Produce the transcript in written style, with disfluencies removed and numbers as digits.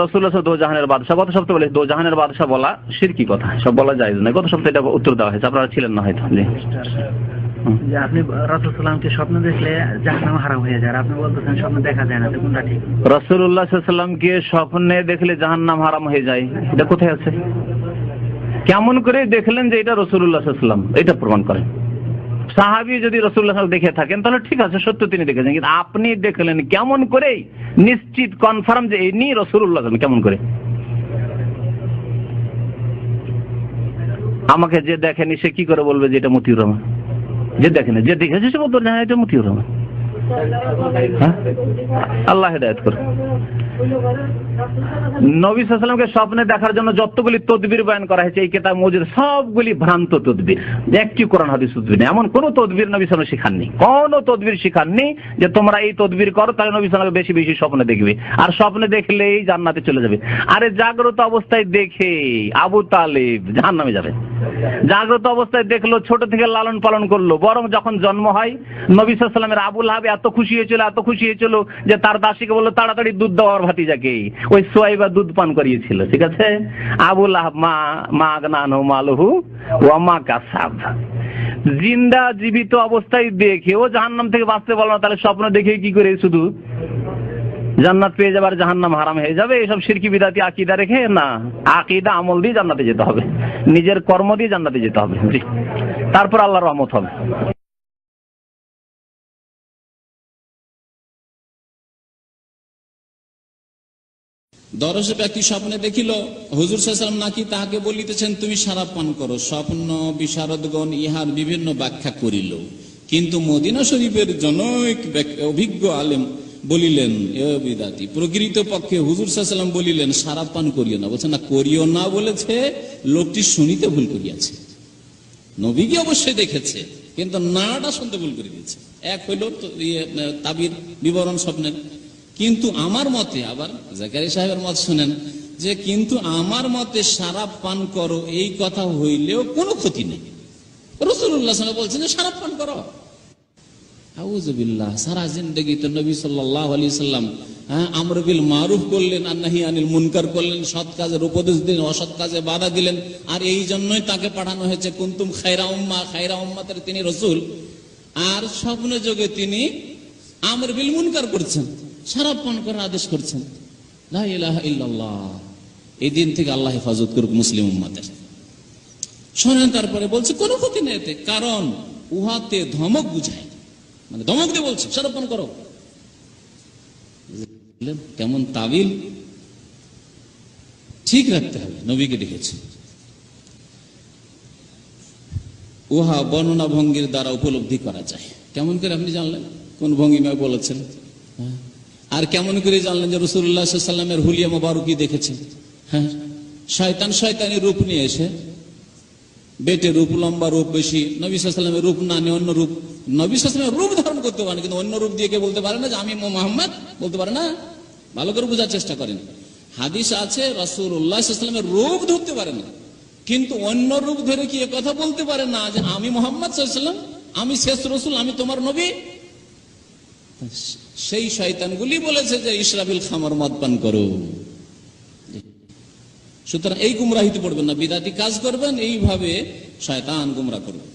রাসূলুল্লাহ দোজাহানের বাদশা, গত সপ্তাহে বলে দোজাহানের বাদশা বলা শিরকি কথা, সব বলা যায় না। গত সপ্তাহে এটা উত্তর দেওয়া হয়েছে, আপনারা ছিলেন না হয়তো। যে আপনি রাসূলুল্লাহকে স্বপ্ন দেখলে জাহান্নাম হারাম হয়ে যায়, আপনি বলতেছেন স্বপ্ন দেখা যায় না, কোনটা ঠিক? রাসূলুল্লাহ সাল্লাল্লাহু আলাইহি ওয়াসাল্লামকে স্বপ্নে দেখলে জাহান্নাম হারাম হয়ে যায়, এটা কোথায় আছে? কেমন করে দেখলেন যে এটা রাসূলুল্লাহ সাল্লাল্লাহু আলাইহি ওয়াসাল্লাম? এটা প্রমাণ করেন। সাহাবী যদি রাসূলুল্লাহ সাল্লাল্লাহু আলাইহি ওয়াসাল্লাম দেখে থাকেন তাহলে ঠিক আছে, সত্য তিনি দেখেছেন, কিন্তু আপনি দেখলেন কেমন করে নিশ্চিত কনফার্ম যে ইনি রাসূলুল্লাহ সাল্লাল্লাহু আলাইহি ওয়াসাল্লাম? কেমন করে? আমাকে যে দেখেনি সে কি করে বলবে যে এটা মতিউর রহমান? যে দেখেনি, যে দেখেছে সে বলতো না এটা মতিউর রহমান। আল্লাহ হেদায়েত করুন। নবী সাল্লাল্লাহু আলাইহি ওয়াসাল্লামকে স্বপ্নে দেখার জন্য যতগুলি তদবির বয়ান করা হয়েছে এই কিতাব মওজুদ, সবগুলি ভ্রান্ত তদবির, একটি কোরআন হাদিস তদবির নেই। এমন কোন তদবির নবী সাল্লাল্লাহু আলাইহি ওয়াসাল্লাম শিখাননি, কোন তদবির শিখাননি যে তোমরা এই তদবির করো তাহলে নবী সাল্লাল্লাহু আলাইহি ওয়াসাল্লাম বেশি বেশি স্বপ্নে দেখবে আর স্বপ্নে দেখলেই জান্নাতে চলে যাবে। আরে জাগ্রত অবস্থায় দেখে আবু তালিব জাহান্নামে যাবে। জাগ্রত অবস্থায় দেখলো, ছোট থেকে লালন পালন করলো, বরং যখন জন্ম হয় নবী সাল্লাল্লাহু আলাইহি ওয়াসাল্লামের আবু লাহাব এত খুশি হয়েছিল যে তার দাসীকে বললো তাড়াতাড়ি দুধ দেওয়ার ভাতিজাকে, ওই সুয়াইবা দুধ পান করিয়েছিল। ঠিক আছে, আবু লাহাব মা আগনাহু মালুহু ওয়া মা কাসাব। জিন্দা জীবিত অবস্থায় দেখে ও জাহান্নাম থেকে বাঁচতে পারলো না, তাহলে স্বপ্ন দেখে কি করে শুধু জান্নাত পেয়ে যাবে আর জাহান্নাম হারাম হয়ে যাবে? এসব শিরকি বিদাতি আকীদা রেখে না, আকীদা আমল দিয়ে জান্নাতে যেতে হবে, নিজের কর্ম দিয়ে জান্নাতে যেতে হবে, তারপর আল্লাহর রহমত হবে। দরজে ব্যক্তি স্বপ্নে দেখিল হুজুর সাল্লাল্লাহু আলাইহি ওয়াসাল্লাম নাকি তাহাকে বলিতেছেন তুমি শরাব পান করো। স্বপ্ন বিশারদগণ ইহার বিভিন্ন ব্যাখ্যা করিল, কিন্তু মদিনা শরীফের জনৈক অভিজ্ঞ আলেম বলিলেন এ বিদাতি প্রকৃত পক্ষে হুজুর সাল্লাল্লাহু আলাইহি ওয়াসাল্লাম বলিলেন শরাব পান করিও না। বলছে না, করিও না বলেছে, লোকটি শুনিতে ভুল করিয়াছে। নবীকে অবশ্যই দেখেছে কিন্তু নাটা শুনতে ভুল করে দিয়েছে। এক হইল তাবির বিবরণ স্বপ্নের, কিন্তু আমার মতে, আবার জাকারিয়া সাহেবের মত শুনেন যে কিন্তু আমার মতে শরাব পান করো এই কথা হইলেও কোনো ক্ষতি নেই। রাসূলুল্লাহ সাল্লাল্লাহু আলাইহি ওয়াসাল্লাম বলছেন শরাব পান করো। আউযুবিল্লাহ, সারা জিন্দেগি তো নবী সাল্লাল্লাহু আলাইহি ওয়াসাল্লাম আমর বিল মারুফ করলেন আর নাহি আনিল মুনকার করলেন, সৎ কাজের উপদেশ দিলেন, অসৎ কাজে বাধা দিলেন, আর এই জন্যই তাকে পাঠানো হয়েছে কুনতুম খায়রা উম্মাহ, খায়রা উম্মাতের তিনি রাসূল। আর স্বপ্ন যোগে তিনি আমর বিল মুনকার করছেন, শরাব পান করার আদেশ করছেন। লা ইলাহা ইল্লাল্লাহ। এই দিন থেকে আল্লাহ হেফাজত করুক মুসলিম উম্মাতের। শোনেন, তারপরে বলছে কোনো ক্ষতি নেই এতে, কারণ উহাতে ধমক বুঝায়, মানে ধমক দিয়ে বলছে শরাব পান করো। কেমন তাবিল, ঠিক রাখতে হবে। নবীকে দেখেছে, উহা বর্ণনা ভঙ্গির দ্বারা উপলব্ধি করা যায়। কেমন করে আপনি জানলেন কোন ভঙ্গিমায় বলেছেন? আর কেমন করে জানলেন যে রাসূলুল্লাহ সাল্লাল্লাহু আলাইহি ওয়াসাল্লামের হুলিয়া মোবারকি দেখেছেন? হ্যাঁ, শয়তান শয়তানি রূপ নিয়ে এসে, বেটে রূপ, লম্বা রূপ বেশি, নবী সাল্লাল্লাহু আলাইহি ওয়াসাল্লামের রূপ না নিয়ে অন্য রূপ, নবী সাল্লাল্লাহু আলাইহি ওয়াসাল্লামের রূপ ধারণ করতে পারেন কিন্তু অন্য রূপ দিয়ে কে বলতে পারে না যে আমি মুহাম্মদ, বলতে পারে না। ভালো করে বোঝার চেষ্টা করেন। হাদিস আছে রাসূলুল্লাহ সাল্লাল্লাহু আলাইহি ওয়াসাল্লামের রূপ ধরতে পারে না, কিন্তু অন্য রূপ ধরে কি কথা বলতে পারে না যে আমি মুহাম্মদ সাল্লাল্লাহু আলাইহি ওয়াসাল্লাম, আমি শেষ রাসূল, আমি তোমার নবী? সেই শয়তানগুলি বলেছে যে ইশরাবিল খামর, মদ পান করো। সুতরাং এই গুমরাহিতে পড়বেন না, বিদাতি কাজ করবেন, এইভাবে শয়তান গুমরাহ করবে।